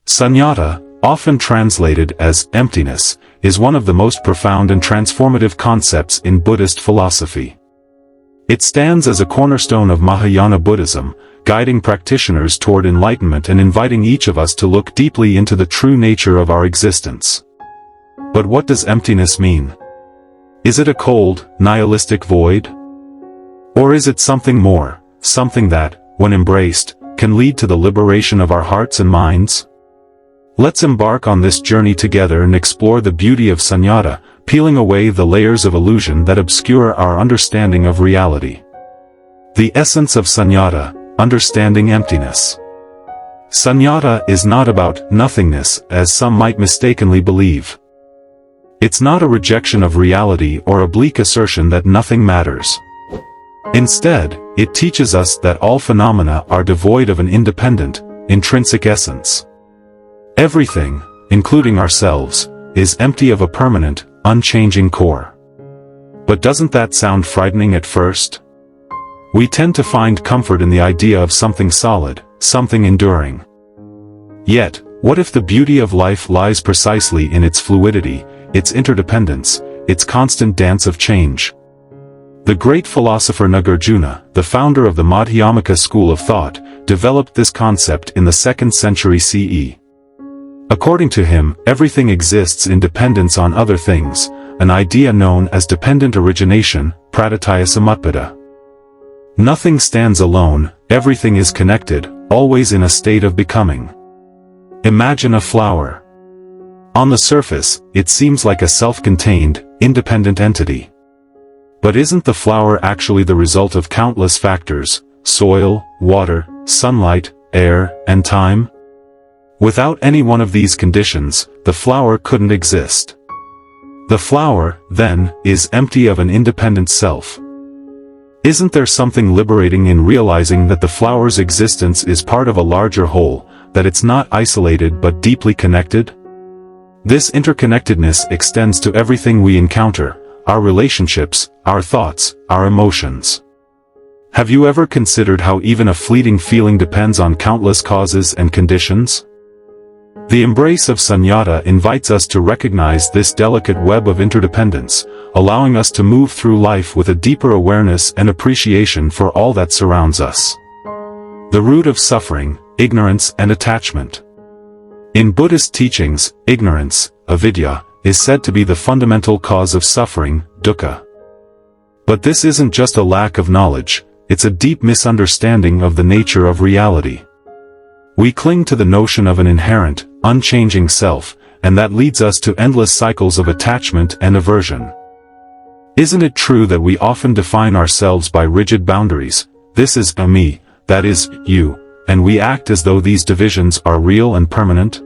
Śūnyatā, often translated as emptiness, is one of the most profound and transformative concepts in Buddhist philosophy. It stands as a cornerstone of Mahayana Buddhism, guiding practitioners toward enlightenment and inviting each of us to look deeply into the true nature of our existence. But what does emptiness mean? Is it a cold, nihilistic void? Or is it something more, something that, when embraced, can lead to the liberation of our hearts and minds? Let's embark on this journey together and explore the beauty of Śūnyatā, peeling away the layers of illusion that obscure our understanding of reality. The essence of Śūnyatā, understanding emptiness. Śūnyatā is not about nothingness, as some might mistakenly believe. It's not a rejection of reality or a bleak assertion that nothing matters. Instead, it teaches us that all phenomena are devoid of an independent, intrinsic essence. Everything, including ourselves, is empty of a permanent, unchanging core. But doesn't that sound frightening at first? We tend to find comfort in the idea of something solid, something enduring. Yet, what if the beauty of life lies precisely in its fluidity, its interdependence, its constant dance of change? The great philosopher Nagarjuna, the founder of the Madhyamaka school of thought, developed this concept in the 2nd century CE. According to him, everything exists in dependence on other things, an idea known as dependent origination, pratitya samutpada. Nothing stands alone, everything is connected, always in a state of becoming. Imagine a flower. On the surface, it seems like a self-contained, independent entity. But isn't the flower actually the result of countless factors, soil, water, sunlight, air, and time? Without any one of these conditions, the flower couldn't exist. The flower, then, is empty of an independent self. Isn't there something liberating in realizing that the flower's existence is part of a larger whole, that it's not isolated but deeply connected? This interconnectedness extends to everything we encounter, our relationships, our thoughts, our emotions. Have you ever considered how even a fleeting feeling depends on countless causes and conditions? The embrace of Śūnyatā invites us to recognize this delicate web of interdependence, allowing us to move through life with a deeper awareness and appreciation for all that surrounds us. The root of suffering, ignorance and attachment. In Buddhist teachings, ignorance, avidya, is said to be the fundamental cause of suffering, dukkha. But this isn't just a lack of knowledge, it's a deep misunderstanding of the nature of reality. We cling to the notion of an inherent, unchanging self, and that leads us to endless cycles of attachment and aversion. Isn't it true that we often define ourselves by rigid boundaries? This is a me, that is, you, and we act as though these divisions are real and permanent?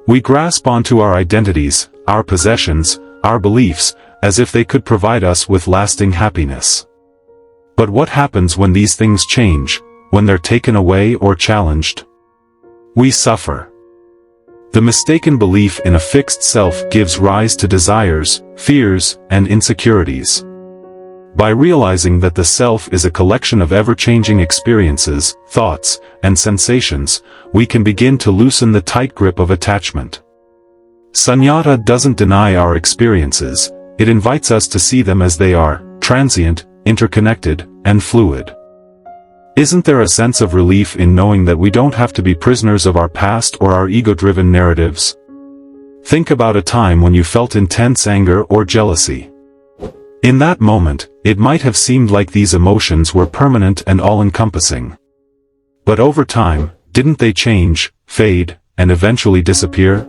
We grasp onto our identities, our possessions, our beliefs, as if they could provide us with lasting happiness. But what happens when these things change, when they're taken away or challenged? We suffer. The mistaken belief in a fixed self gives rise to desires, fears, and insecurities. By realizing that the self is a collection of ever-changing experiences, thoughts, and sensations, we can begin to loosen the tight grip of attachment. Śūnyatā doesn't deny our experiences, it invites us to see them as they are, transient, interconnected, and fluid. Isn't there a sense of relief in knowing that we don't have to be prisoners of our past or our ego-driven narratives? Think about a time when you felt intense anger or jealousy. In that moment, it might have seemed like these emotions were permanent and all-encompassing. But over time, didn't they change, fade, and eventually disappear?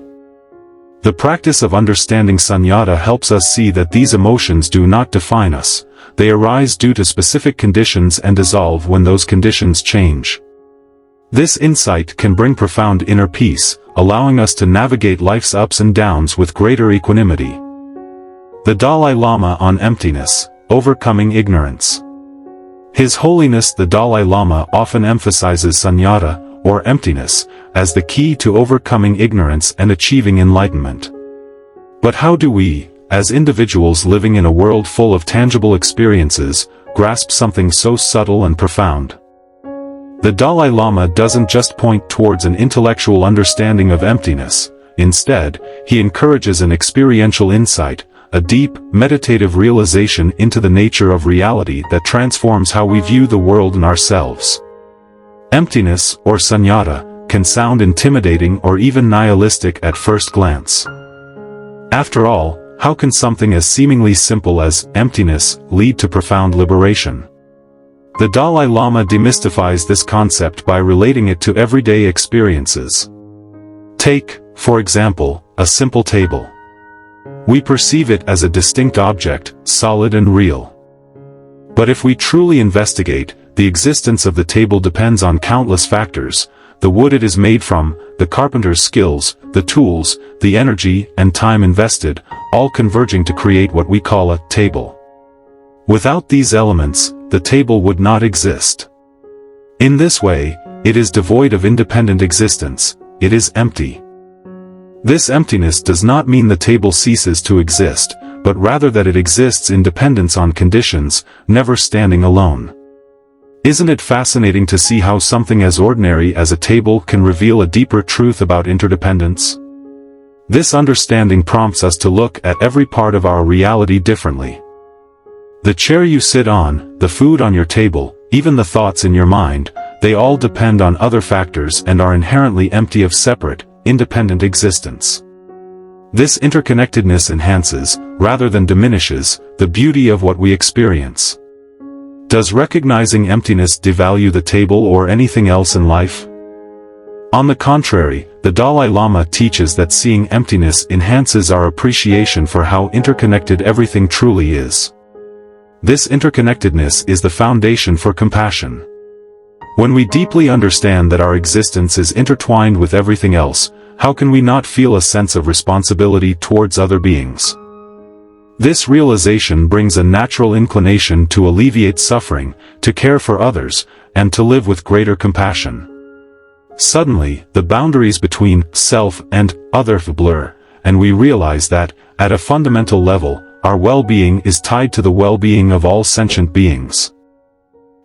The practice of understanding Śūnyatā helps us see that these emotions do not define us. They arise due to specific conditions and dissolve when those conditions change. This insight can bring profound inner peace, allowing us to navigate life's ups and downs with greater equanimity. The Dalai Lama on emptiness, overcoming ignorance. His Holiness the Dalai Lama often emphasizes Śūnyatā, or emptiness, as the key to overcoming ignorance and achieving enlightenment. But how do we, as individuals living in a world full of tangible experiences, grasp something so subtle and profound? The Dalai Lama doesn't just point towards an intellectual understanding of emptiness. Instead, he encourages an experiential insight, a deep, meditative realization into the nature of reality that transforms how we view the world and ourselves. Emptiness, or Śūnyatā, can sound intimidating or even nihilistic at first glance. After all, how can something as seemingly simple as emptiness lead to profound liberation? The Dalai Lama demystifies this concept by relating it to everyday experiences. Take, for example, a simple table. We perceive it as a distinct object, solid and real. But if we truly investigate, the existence of the table depends on countless factors: the wood it is made from, the carpenter's skills, the tools, the energy and time invested, all converging to create what we call a table. Without these elements, the table would not exist. In this way, it is devoid of independent existence, it is empty. This emptiness does not mean the table ceases to exist, but rather that it exists in dependence on conditions, never standing alone. Isn't it fascinating to see how something as ordinary as a table can reveal a deeper truth about interdependence? This understanding prompts us to look at every part of our reality differently. The chair you sit on, the food on your table, even the thoughts in your mind, they all depend on other factors and are inherently empty of separate, independent existence. This interconnectedness enhances, rather than diminishes, the beauty of what we experience. Does recognizing emptiness devalue the table or anything else in life? On the contrary, the Dalai Lama teaches that seeing emptiness enhances our appreciation for how interconnected everything truly is. This interconnectedness is the foundation for compassion. When we deeply understand that our existence is intertwined with everything else, how can we not feel a sense of responsibility towards other beings? This realization brings a natural inclination to alleviate suffering, to care for others, and to live with greater compassion. Suddenly, the boundaries between self and other blur, and we realize that, at a fundamental level, our well-being is tied to the well-being of all sentient beings.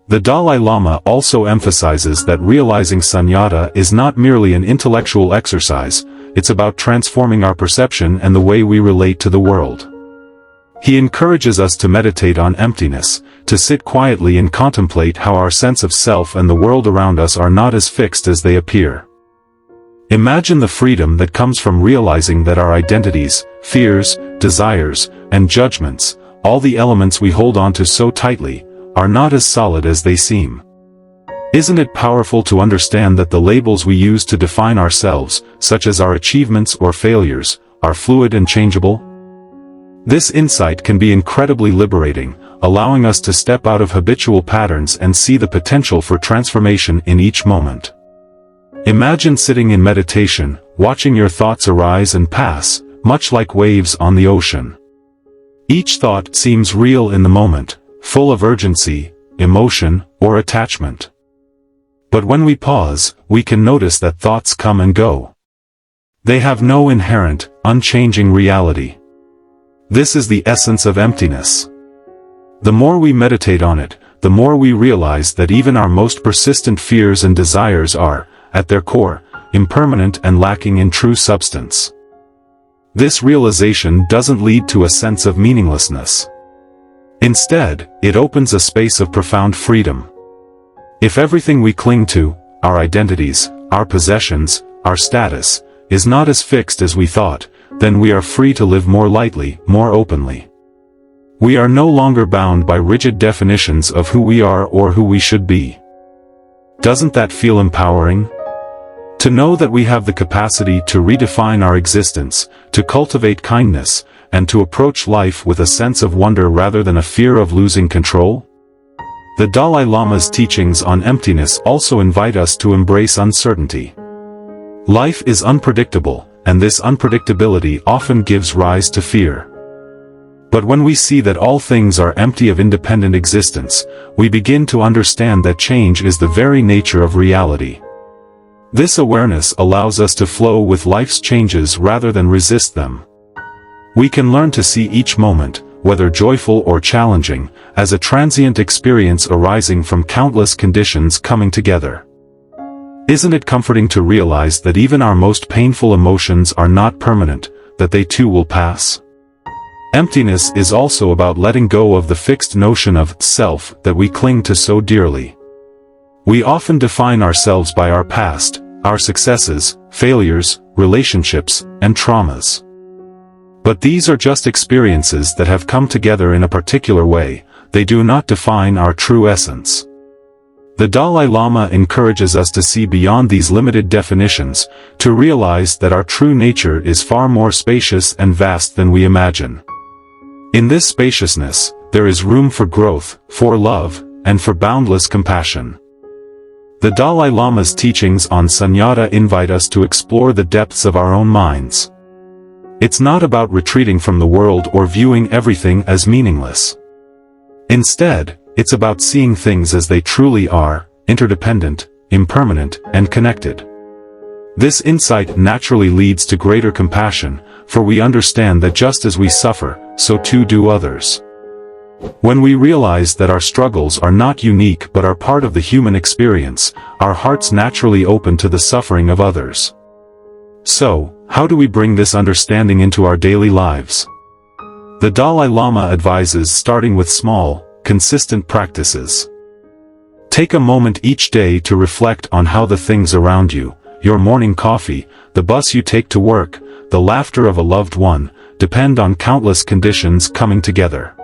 The Dalai Lama also emphasizes that realizing Śūnyatā is not merely an intellectual exercise, it's about transforming our perception and the way we relate to the world. He encourages us to meditate on emptiness, to sit quietly and contemplate how our sense of self and the world around us are not as fixed as they appear. Imagine the freedom that comes from realizing that our identities, fears, desires, and judgments, all the elements we hold on to so tightly, are not as solid as they seem. Isn't it powerful to understand that the labels we use to define ourselves, such as our achievements or failures, are fluid and changeable? This insight can be incredibly liberating, allowing us to step out of habitual patterns and see the potential for transformation in each moment. Imagine sitting in meditation, watching your thoughts arise and pass, much like waves on the ocean. Each thought seems real in the moment, full of urgency, emotion, or attachment. But when we pause, we can notice that thoughts come and go. They have no inherent, unchanging reality. This is the essence of emptiness. The more we meditate on it, the more we realize that even our most persistent fears and desires are, at their core, impermanent and lacking in true substance. This realization doesn't lead to a sense of meaninglessness. Instead, it opens a space of profound freedom. If everything we cling to, our identities, our possessions, our status, is not as fixed as we thought, then we are free to live more lightly, more openly. We are no longer bound by rigid definitions of who we are or who we should be. Doesn't that feel empowering? To know that we have the capacity to redefine our existence, to cultivate kindness, and to approach life with a sense of wonder rather than a fear of losing control? The Dalai Lama's teachings on emptiness also invite us to embrace uncertainty. Life is unpredictable, and this unpredictability often gives rise to fear. But when we see that all things are empty of independent existence, we begin to understand that change is the very nature of reality. This awareness allows us to flow with life's changes rather than resist them. We can learn to see each moment, whether joyful or challenging, as a transient experience arising from countless conditions coming together. Isn't it comforting to realize that even our most painful emotions are not permanent, that they too will pass? Emptiness is also about letting go of the fixed notion of self that we cling to so dearly. We often define ourselves by our past, our successes, failures, relationships, and traumas. But these are just experiences that have come together in a particular way. They do not define our true essence. The Dalai Lama encourages us to see beyond these limited definitions, to realize that our true nature is far more spacious and vast than we imagine. In this spaciousness, there is room for growth, for love, and for boundless compassion. The Dalai Lama's teachings on Śūnyatā invite us to explore the depths of our own minds. It's not about retreating from the world or viewing everything as meaningless. Instead, it's about seeing things as they truly are, interdependent, impermanent, and connected. This insight naturally leads to greater compassion, for we understand that just as we suffer, so too do others. When we realize that our struggles are not unique but are part of the human experience, our hearts naturally open to the suffering of others. So, how do we bring this understanding into our daily lives? The Dalai Lama advises starting with small, consistent practices. Take a moment each day to reflect on how the things around you, your morning coffee, the bus you take to work, the laughter of a loved one, depend on countless conditions coming together.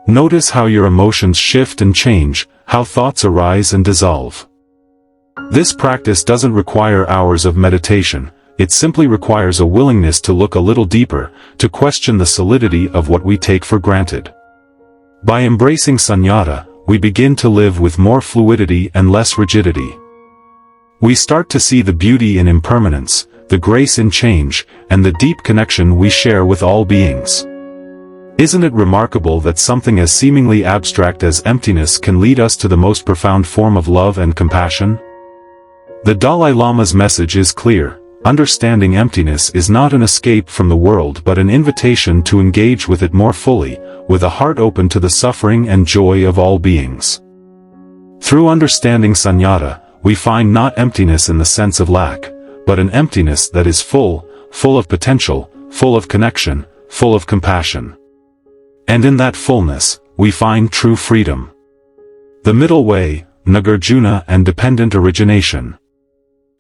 Notice how your emotions shift and change, how thoughts arise and dissolve. This practice doesn't require hours of meditation, it simply requires a willingness to look a little deeper, to question the solidity of what we take for granted. By embracing Śūnyatā, we begin to live with more fluidity and less rigidity. We start to see the beauty in impermanence, the grace in change, and the deep connection we share with all beings. Isn't it remarkable that something as seemingly abstract as emptiness can lead us to the most profound form of love and compassion? The Dalai Lama's message is clear. Understanding emptiness is not an escape from the world but an invitation to engage with it more fully, with a heart open to the suffering and joy of all beings. Through understanding Śūnyatā, we find not emptiness in the sense of lack, but an emptiness that is full of potential, full of connection, full of compassion. And in that fullness, we find true freedom. The middle way, Nagarjuna and dependent origination.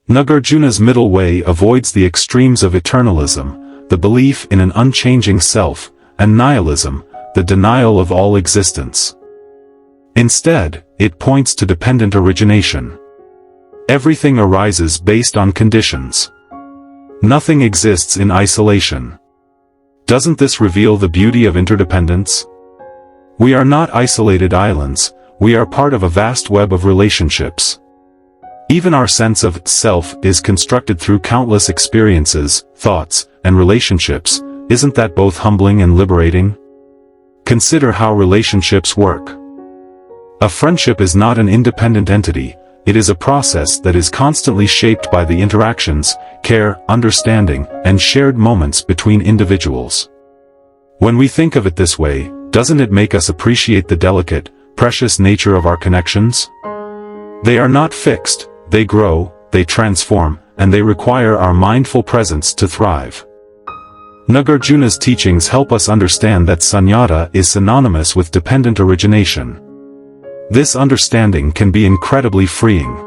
Nagarjuna's middle way avoids the extremes of eternalism, the belief in an unchanging self, and nihilism, the denial of all existence. Instead, it points to dependent origination. Everything arises based on conditions. Nothing exists in isolation. Doesn't this reveal the beauty of interdependence? We are not isolated islands, we are part of a vast web of relationships. Even our sense of self is constructed through countless experiences, thoughts, and relationships. Isn't that both humbling and liberating? Consider how relationships work. A friendship is not an independent entity, it is a process that is constantly shaped by the interactions, care, understanding, and shared moments between individuals. When we think of it this way, doesn't it make us appreciate the delicate, precious nature of our connections? They are not fixed. They grow, they transform, and they require our mindful presence to thrive. Nagarjuna's teachings help us understand that Śūnyatā is synonymous with dependent origination. This understanding can be incredibly freeing.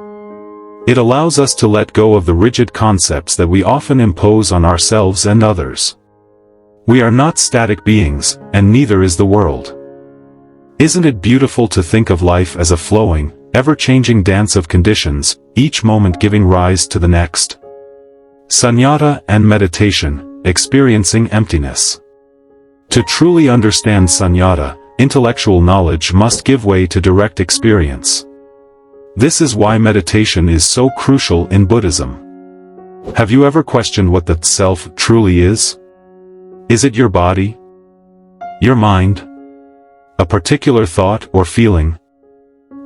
It allows us to let go of the rigid concepts that we often impose on ourselves and others. We are not static beings, and neither is the world. Isn't it beautiful to think of life as a flowing, ever-changing dance of conditions, each moment giving rise to the next? Śūnyatā and meditation, experiencing emptiness. To truly understand Śūnyatā, intellectual knowledge must give way to direct experience. This is why meditation is so crucial in Buddhism. Have you ever questioned what the self truly is? Is it your body? Your mind? A particular thought or feeling?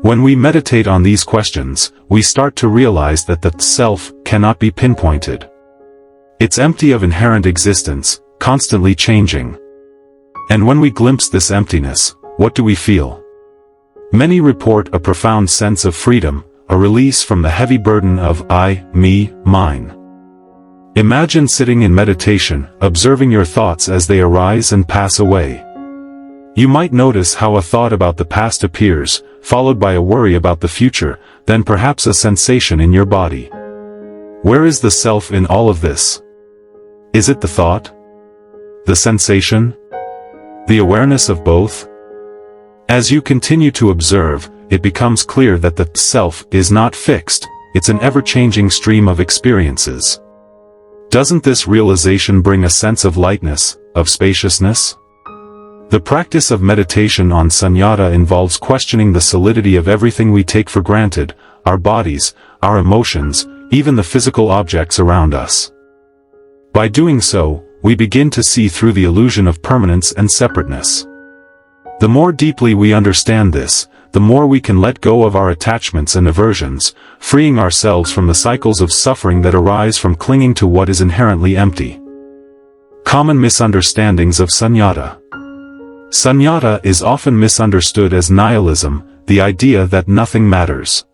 When we meditate on these questions, we start to realize that the self cannot be pinpointed. It's empty of inherent existence, constantly changing. And when we glimpse this emptiness, what do we feel? Many report a profound sense of freedom, a release from the heavy burden of I, me, mine. Imagine sitting in meditation, observing your thoughts as they arise and pass away. You might notice how a thought about the past appears, followed by a worry about the future, then perhaps a sensation in your body. Where is the self in all of this? Is it the thought? The sensation? The awareness of both? As you continue to observe, it becomes clear that the self is not fixed, it's an ever-changing stream of experiences. Doesn't this realization bring a sense of lightness, of spaciousness? The practice of meditation on Śūnyatā involves questioning the solidity of everything we take for granted, our bodies, our emotions, even the physical objects around us. By doing so, we begin to see through the illusion of permanence and separateness. The more deeply we understand this, the more we can let go of our attachments and aversions, freeing ourselves from the cycles of suffering that arise from clinging to what is inherently empty. Common misunderstandings of Śūnyatā. Śūnyatā is often misunderstood as nihilism, the idea that nothing matters.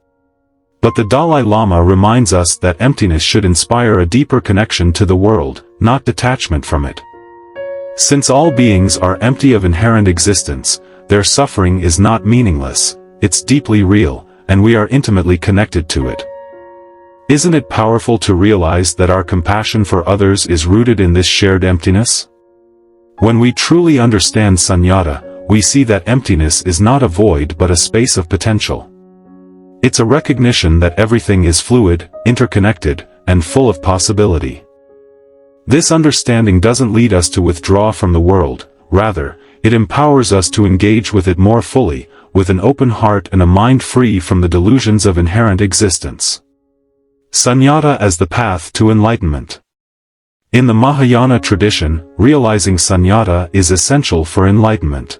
But the Dalai Lama reminds us that emptiness should inspire a deeper connection to the world, not detachment from it. Since all beings are empty of inherent existence, their suffering is not meaningless, it's deeply real, and we are intimately connected to it. Isn't it powerful to realize that our compassion for others is rooted in this shared emptiness? When we truly understand Śūnyatā, we see that emptiness is not a void but a space of potential. It's a recognition that everything is fluid, interconnected, and full of possibility. This understanding doesn't lead us to withdraw from the world, rather, it empowers us to engage with it more fully, with an open heart and a mind free from the delusions of inherent existence. Śūnyatā as the path to enlightenment. In the Mahayana tradition, realizing Śūnyatā is essential for enlightenment.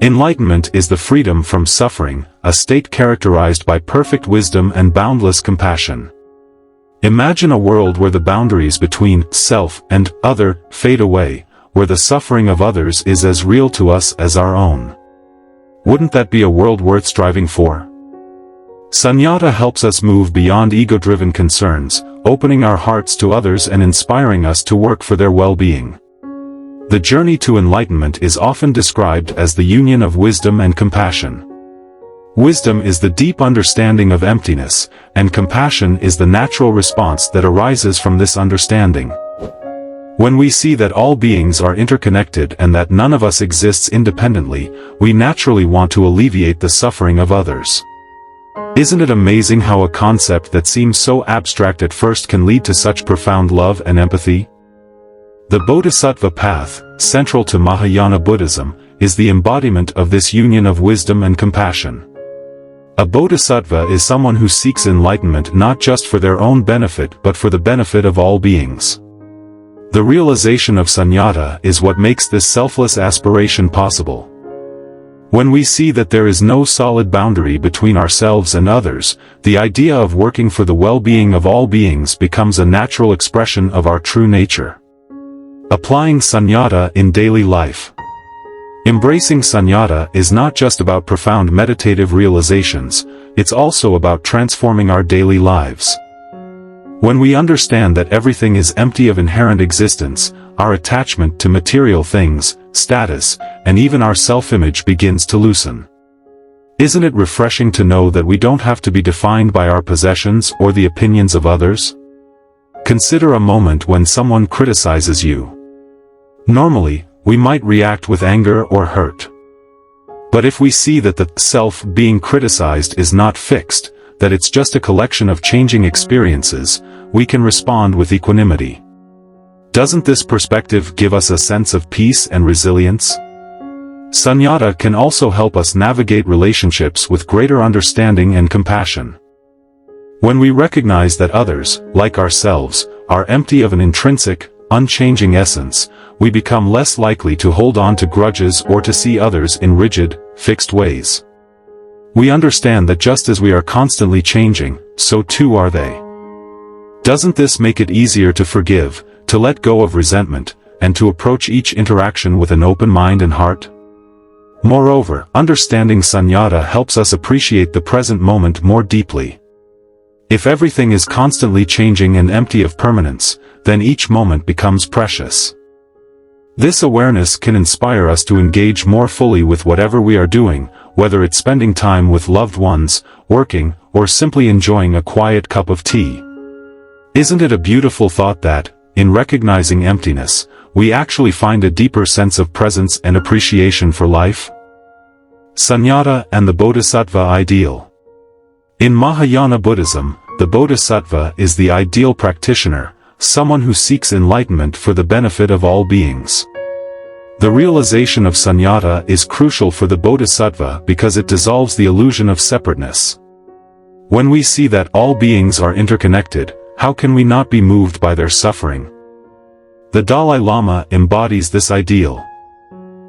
Enlightenment is the freedom from suffering, a state characterized by perfect wisdom and boundless compassion. Imagine a world where the boundaries between self and other fade away, where the suffering of others is as real to us as our own. Wouldn't that be a world worth striving for? Śūnyatā helps us move beyond ego-driven concerns, opening our hearts to others and inspiring us to work for their well-being. The journey to enlightenment is often described as the union of wisdom and compassion. Wisdom is the deep understanding of emptiness, and compassion is the natural response that arises from this understanding. When we see that all beings are interconnected and that none of us exists independently, we naturally want to alleviate the suffering of others. Isn't it amazing how a concept that seems so abstract at first can lead to such profound love and empathy? The Bodhisattva path, central to Mahayana Buddhism, is the embodiment of this union of wisdom and compassion. A bodhisattva is someone who seeks enlightenment not just for their own benefit but for the benefit of all beings. The realization of Śūnyatā is what makes this selfless aspiration possible. When we see that there is no solid boundary between ourselves and others, the idea of working for the well-being of all beings becomes a natural expression of our true nature. Applying Śūnyatā in daily life. Embracing Śūnyatā is not just about profound meditative realizations, it's also about transforming our daily lives. When we understand that everything is empty of inherent existence, our attachment to material things, status, and even our self-image begins to loosen. Isn't it refreshing to know that we don't have to be defined by our possessions or the opinions of others? Consider a moment when someone criticizes you. Normally, we might react with anger or hurt. But if we see that the self being criticized is not fixed, that it's just a collection of changing experiences, we can respond with equanimity. Doesn't this perspective give us a sense of peace and resilience? Śūnyatā can also help us navigate relationships with greater understanding and compassion. When we recognize that others, like ourselves, are empty of an intrinsic, unchanging essence, we become less likely to hold on to grudges or to see others in rigid, fixed ways. We understand that just as we are constantly changing, so too are they. Doesn't this make it easier to forgive, to let go of resentment, and to approach each interaction with an open mind and heart? Moreover, understanding Śūnyatā helps us appreciate the present moment more deeply. If everything is constantly changing and empty of permanence, then each moment becomes precious. This awareness can inspire us to engage more fully with whatever we are doing, whether it's spending time with loved ones, working, or simply enjoying a quiet cup of tea. Isn't it a beautiful thought that, in recognizing emptiness, we actually find a deeper sense of presence and appreciation for life? Śūnyatā and the Bodhisattva ideal. In Mahayana Buddhism, the Bodhisattva is the ideal practitioner, someone who seeks enlightenment for the benefit of all beings. The realization of Śūnyatā is crucial for the Bodhisattva because it dissolves the illusion of separateness. When we see that all beings are interconnected, how can we not be moved by their suffering? The Dalai Lama embodies this ideal.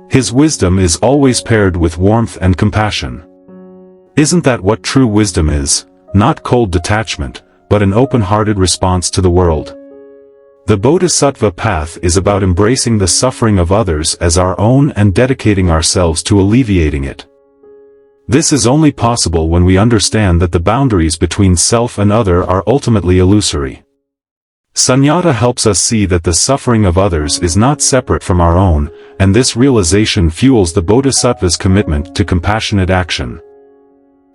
His wisdom is always paired with warmth and compassion. Isn't that what true wisdom is? Not cold detachment, but an open-hearted response to the world. The Bodhisattva path is about embracing the suffering of others as our own and dedicating ourselves to alleviating it. This is only possible when we understand that the boundaries between self and other are ultimately illusory. Śūnyatā helps us see that the suffering of others is not separate from our own, and this realization fuels the Bodhisattva's commitment to compassionate action.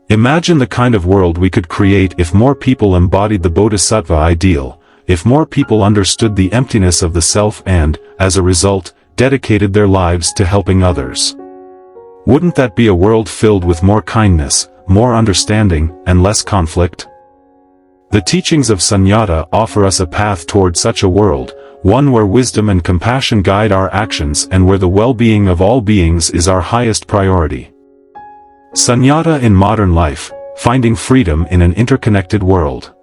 Imagine the kind of world we could create if more people embodied the Bodhisattva ideal, if more people understood the emptiness of the self and, as a result, dedicated their lives to helping others. Wouldn't that be a world filled with more kindness, more understanding, and less conflict? The teachings of Śūnyatā offer us a path toward such a world, one where wisdom and compassion guide our actions and where the well-being of all beings is our highest priority. Śūnyatā in modern life, finding freedom in an interconnected world.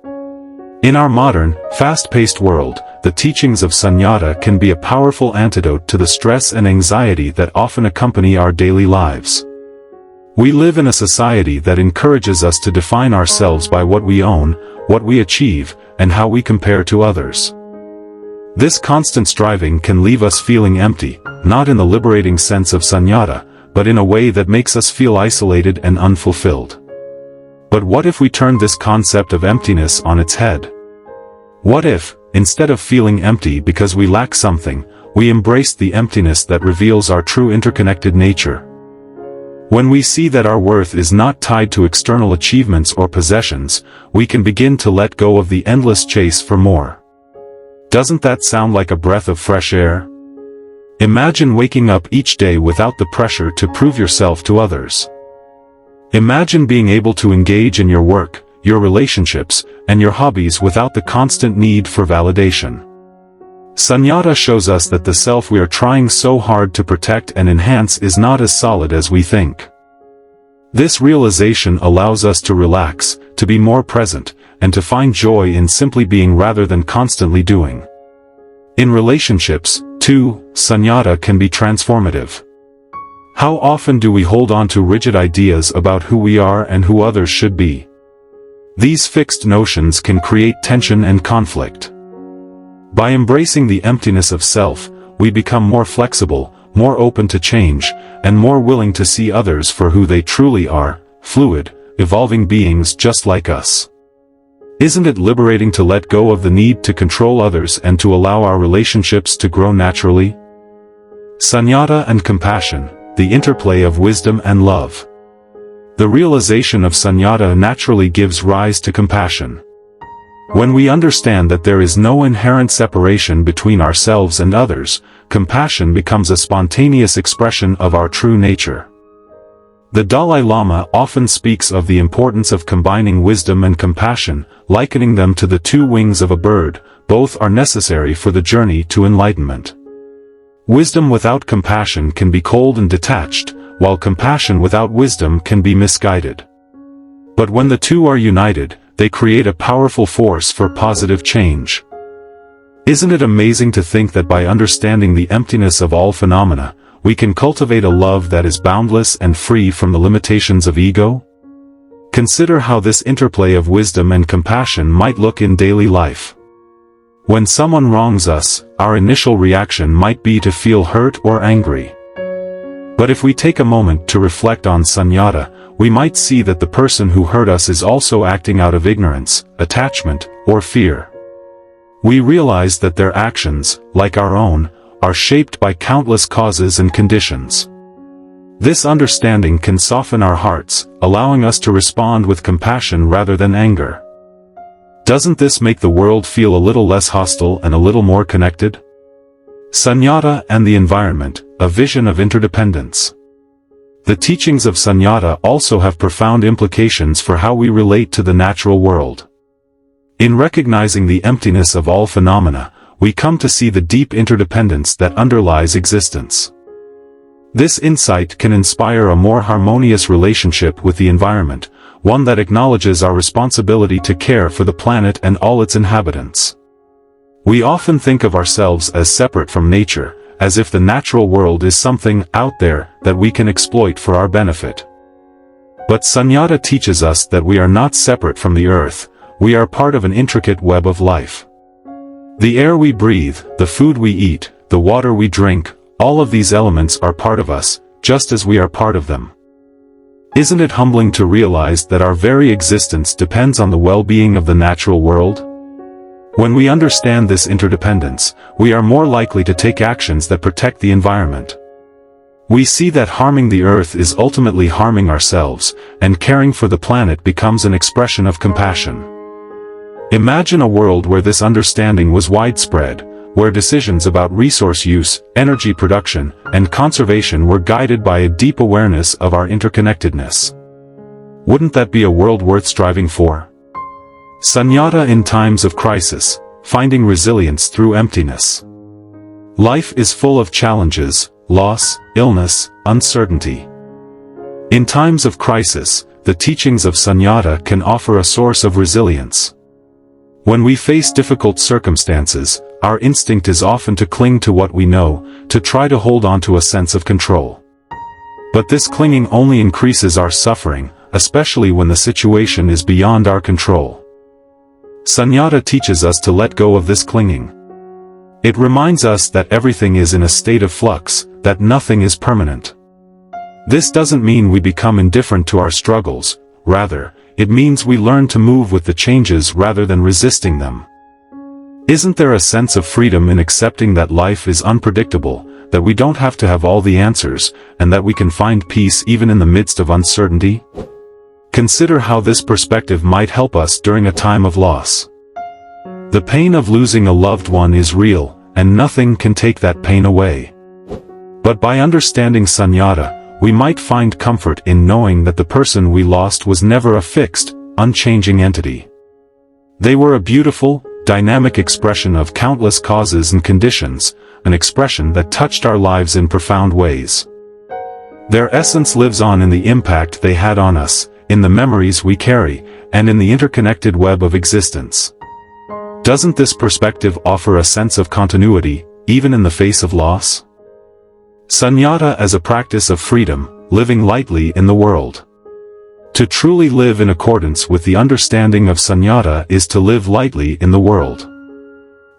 In our modern, fast-paced world, the teachings of Śūnyatā can be a powerful antidote to the stress and anxiety that often accompany our daily lives. We live in a society that encourages us to define ourselves by what we own, what we achieve, and how we compare to others. This constant striving can leave us feeling empty, not in the liberating sense of Śūnyatā, but in a way that makes us feel isolated and unfulfilled. But what if we turn this concept of emptiness on its head? What if, instead of feeling empty because we lack something, we embraced the emptiness that reveals our true interconnected nature? When we see that our worth is not tied to external achievements or possessions, we can begin to let go of the endless chase for more. Doesn't that sound like a breath of fresh air? Imagine waking up each day without the pressure to prove yourself to others. Imagine being able to engage in your work, your relationships, and your hobbies without the constant need for validation. Śūnyatā shows us that the self we are trying so hard to protect and enhance is not as solid as we think. This realization allows us to relax, to be more present, and to find joy in simply being rather than constantly doing. In relationships, too, Śūnyatā can be transformative. How often do we hold on to rigid ideas about who we are and who others should be? These fixed notions can create tension and conflict. By embracing the emptiness of self, we become more flexible, more open to change, and more willing to see others for who they truly are, fluid, evolving beings just like us. Isn't it liberating to let go of the need to control others and to allow our relationships to grow naturally? Śūnyatā and compassion, the interplay of wisdom and love. The realization of Śūnyatā naturally gives rise to compassion. When we understand that there is no inherent separation between ourselves and others, compassion becomes a spontaneous expression of our true nature. The Dalai Lama often speaks of the importance of combining wisdom and compassion, likening them to the two wings of a bird. Both are necessary for the journey to enlightenment. Wisdom without compassion can be cold and detached, while compassion without wisdom can be misguided. But when the two are united, they create a powerful force for positive change. Isn't it amazing to think that by understanding the emptiness of all phenomena, we can cultivate a love that is boundless and free from the limitations of ego? Consider how this interplay of wisdom and compassion might look in daily life. When someone wrongs us, our initial reaction might be to feel hurt or angry. But if we take a moment to reflect on Śūnyatā, we might see that the person who hurt us is also acting out of ignorance, attachment, or fear. We realize that their actions, like our own, are shaped by countless causes and conditions. This understanding can soften our hearts, allowing us to respond with compassion rather than anger. Doesn't this make the world feel a little less hostile and a little more connected? Śūnyatā and the environment, a vision of interdependence. The teachings of Śūnyatā also have profound implications for how we relate to the natural world. In recognizing the emptiness of all phenomena, we come to see the deep interdependence that underlies existence. This insight can inspire a more harmonious relationship with the environment, one that acknowledges our responsibility to care for the planet and all its inhabitants. We often think of ourselves as separate from nature, as if the natural world is something out there that we can exploit for our benefit. But Śūnyatā teaches us that we are not separate from the earth, we are part of an intricate web of life. The air we breathe, the food we eat, the water we drink, all of these elements are part of us, just as we are part of them. Isn't it humbling to realize that our very existence depends on the well-being of the natural world? When we understand this interdependence, we are more likely to take actions that protect the environment. We see that harming the earth is ultimately harming ourselves, and caring for the planet becomes an expression of compassion. Imagine a world where this understanding was widespread, where decisions about resource use, energy production, and conservation were guided by a deep awareness of our interconnectedness. Wouldn't that be a world worth striving for? Śūnyatā in times of crisis, finding resilience through emptiness. Life is full of challenges, loss, illness, uncertainty. In times of crisis, the teachings of Śūnyatā can offer a source of resilience. When we face difficult circumstances, our instinct is often to cling to what we know, to try to hold on to a sense of control. But this clinging only increases our suffering, especially when the situation is beyond our control. Śūnyatā teaches us to let go of this clinging. It reminds us that everything is in a state of flux, that nothing is permanent. This doesn't mean we become indifferent to our struggles, rather, it means we learn to move with the changes rather than resisting them. Isn't there a sense of freedom in accepting that life is unpredictable, that we don't have to have all the answers, and that we can find peace even in the midst of uncertainty? Consider how this perspective might help us during a time of loss. The pain of losing a loved one is real, and nothing can take that pain away. But by understanding Śūnyatā, we might find comfort in knowing that the person we lost was never a fixed, unchanging entity. They were a beautiful, dynamic expression of countless causes and conditions, an expression that touched our lives in profound ways. Their essence lives on in the impact they had on us, in the memories we carry, and in the interconnected web of existence. Doesn't this perspective offer a sense of continuity, even in the face of loss? Śūnyatā as a practice of freedom, living lightly in the world. To truly live in accordance with the understanding of Śūnyatā is to live lightly in the world.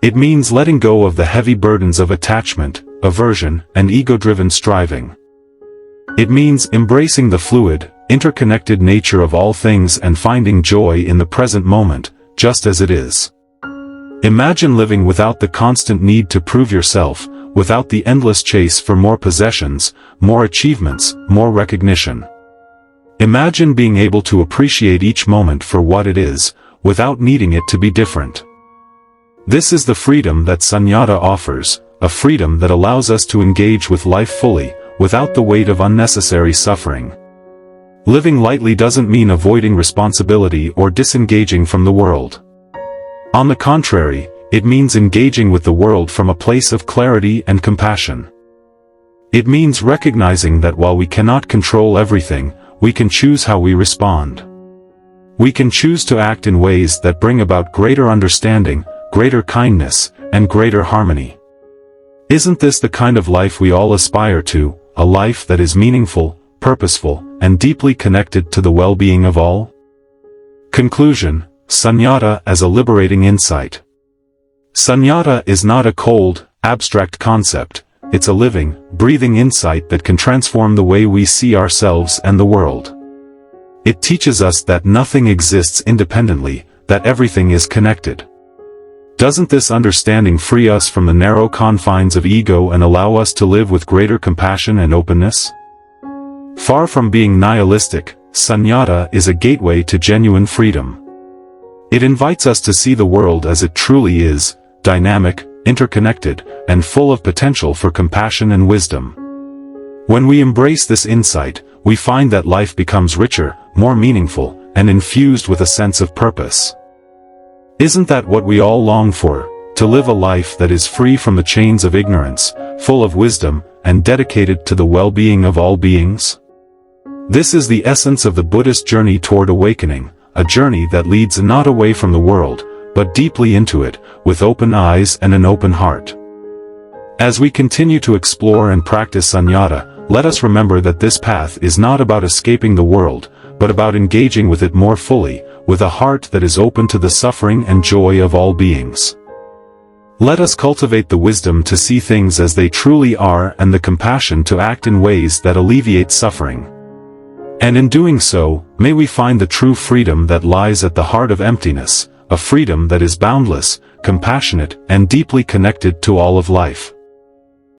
It means letting go of the heavy burdens of attachment, aversion, and ego-driven striving. It means embracing the fluid, interconnected nature of all things and finding joy in the present moment, just as it is. Imagine living without the constant need to prove yourself, without the endless chase for more possessions, more achievements, more recognition. Imagine being able to appreciate each moment for what it is, without needing it to be different. This is the freedom that Śūnyatā offers, a freedom that allows us to engage with life fully, without the weight of unnecessary suffering. Living lightly doesn't mean avoiding responsibility or disengaging from the world. On the contrary, it means engaging with the world from a place of clarity and compassion. It means recognizing that while we cannot control everything, we can choose how we respond. We can choose to act in ways that bring about greater understanding, greater kindness, and greater harmony. Isn't this the kind of life we all aspire to, a life that is meaningful, purposeful, and deeply connected to the well-being of all? Conclusion: Śūnyatā as a liberating insight. Śūnyatā is not a cold, abstract concept, it's a living, breathing insight that can transform the way we see ourselves and the world. It teaches us that nothing exists independently, that everything is connected. Doesn't this understanding free us from the narrow confines of ego and allow us to live with greater compassion and openness? Far from being nihilistic, Śūnyatā is a gateway to genuine freedom. It invites us to see the world as it truly is, dynamic, interconnected, and full of potential for compassion and wisdom. When we embrace this insight, we find that life becomes richer, more meaningful, and infused with a sense of purpose. Isn't that what we all long for, to live a life that is free from the chains of ignorance, full of wisdom, and dedicated to the well-being of all beings? This is the essence of the Buddhist journey toward awakening, a journey that leads not away from the world, but deeply into it, with open eyes and an open heart. As we continue to explore and practice Śūnyatā, let us remember that this path is not about escaping the world, but about engaging with it more fully, with a heart that is open to the suffering and joy of all beings. Let us cultivate the wisdom to see things as they truly are and the compassion to act in ways that alleviate suffering. And in doing so, may we find the true freedom that lies at the heart of emptiness, a freedom that is boundless, compassionate, and deeply connected to all of life.